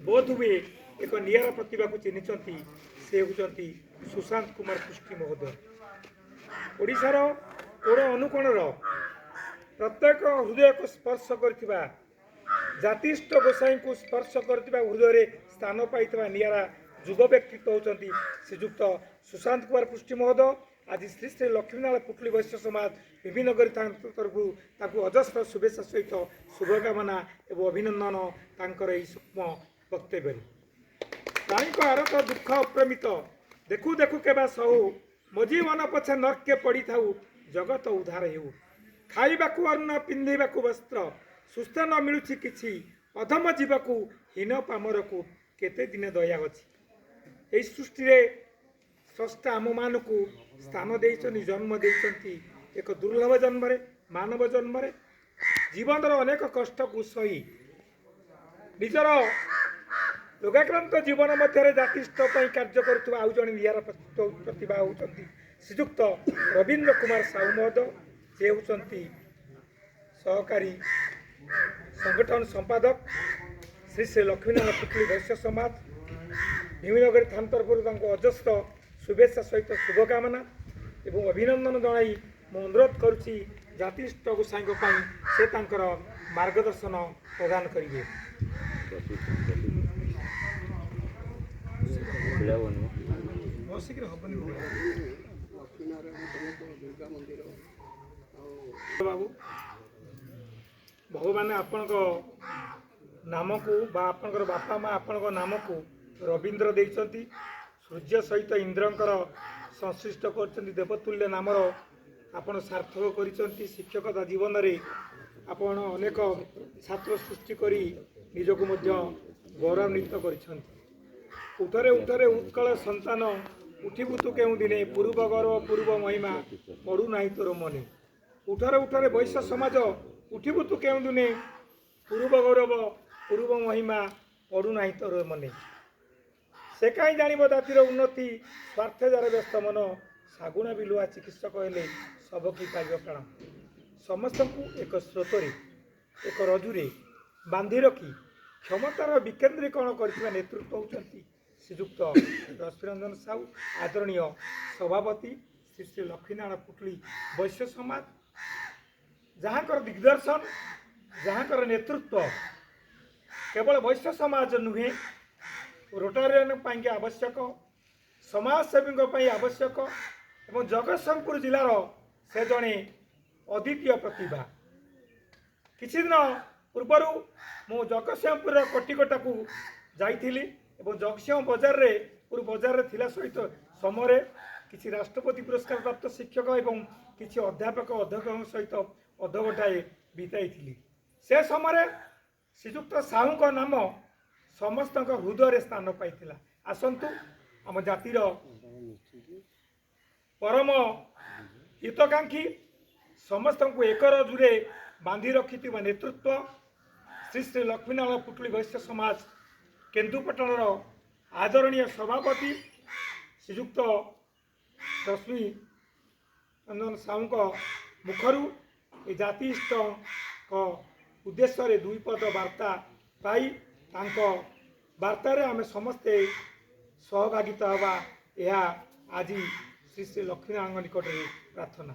बोध हुए एक निरा प्रतिभा को चिन्हिंट से होती सुशांत कुमार पृष्टि महोदय। ओडिशार कोण अनुकोणर प्रत्येक हृदय को स्पर्श करथिबा जातिष्ठ गोसाई को स्पर्श करथिबा हृदय स्थान पाई निरा युग व्यक्तित्व होती श्रीजुक्त सुशांत कुमार पृष्टि महोदय। आज श्री श्री लक्ष्मीनारायण पुटली वैश्य समाज विभिन्न तरफ अजस्र शुभेच्छा सहित शुभकामना एवं अभिनंदन तांकर यही सूक्ष्म वक्तव्य। आरत दुख अप्रमित देखु देखु केबा सहु मो जीवन पछे नर्के पड़ी थाऊ जगत उद्धार हेउ। खाइबाकू अन्न पिंधिबाकू वस्त्र सुस्थ न मिलुछि किछि अधम जीवकू हीन पामरकू केते दिन दया अछि। एई सृष्टि रे स्रष्टा आम मानकू स्थान देइछनि जन्म देइछन्ति एक दुर्लभ जन्म रे मानव जन्म रे जीवन अनेक कष्ट को सही निजर रोगाक्रांत जीवन मध्य जातिष्ठ कार्य करुवा आउ जड़े निरा प्रतिभा होती श्रीजुक्त रवींद्र कुमार साहू महोदय। जे होती सहकारी संगठन संपादक श्री श्री लक्ष्मीनारायण पुटली वैश्य समाज भीमनगर थाना तरफ अजस्र शुभेच्छा सहित शुभकामना एवं अभिनंदन जनाई मु अनुरोध करुच्ची जातिष्ठ गोसाई से मार्गदर्शन प्रदान करेंगे। बाबू भगवान आपण नाम को आपण बापा माँ आपण नाम को रवींद्र देइछंती सूर्य सहित इंद्रंकर संश्लिष्ट कर देवतुल्य नामर आपण सार्थक करिसंती। शिक्षकता जीवन रे आपण अनेक छात्र सृष्टि करी निजको मध्य गौरवान्वित करिसंती। उठरे उठरे उत्कल संतान उठिबु तु केउ दिने पूर्व गौरव पूर्व महिमा पड़ू नाही तोर मने। उठरे उठरे वैश्य समाज उठिबु तु केउ दिने पूर्व गौरव पूर्व महिमा पड़ू नाही तोर मने। से कहीं जानिब जातिर उन्नति स्वार्थ जार व्यस्त मन सागुणा बिलुआ चिकित्सक हेले सबकी पाइब प्राण। समस्त एक स्रोतरे एक रजुरे बांधि रखी क्षमतार विकेन्द्रीकरण कर नेतृत्व होती श्रीजुक्त रश्मिरंजन साहू आदरणीय सभापति श्री श्री लक्ष्मीनारायण पुटली वैश्य समाज जहाँकर दिग्दर्शन जहाँकर नेतृत्व केवल वैश्य समाज नुहे रोटारियन पाई आवश्यक समाजसेवी आवश्यक एवं जगतसिंहपुर जिलार से जड़े अद्वितीय प्रतिभा। किछि दिन पूर्वर मु जगतसिंहपुर कटिकटा को जाइथिली एवं जगतसिंह बजार रे पूर्व बजार रे थिला सहित समय किछि राष्ट्रपति पुरस्कार प्राप्त शिक्षक एवं किछि अध्यापक अध्यक्ष सहित अधघटाए बिताई से समय श्रीजुक्त साहू का नाम समस्त हृदय स्थान पाइथिला। आसंतु आम जातिर परम हितकांक्षी समस्त को एक रजुरे बांधि रखि नेतृत्व श्री श्री लक्ष्मीनारायण पुटली वैश्य समाज केन्दुपटन आदरणीय सभापति श्रीजुक्त रश्मि रंजन साहू मुखरू ए जातिष्ठ उद्देश्य दुई पद वार्ता पाई वार्तार आम समस्ते सहभागिता हवा यह आज श्री श्री लक्ष्मीनारायण निकट प्रार्थना।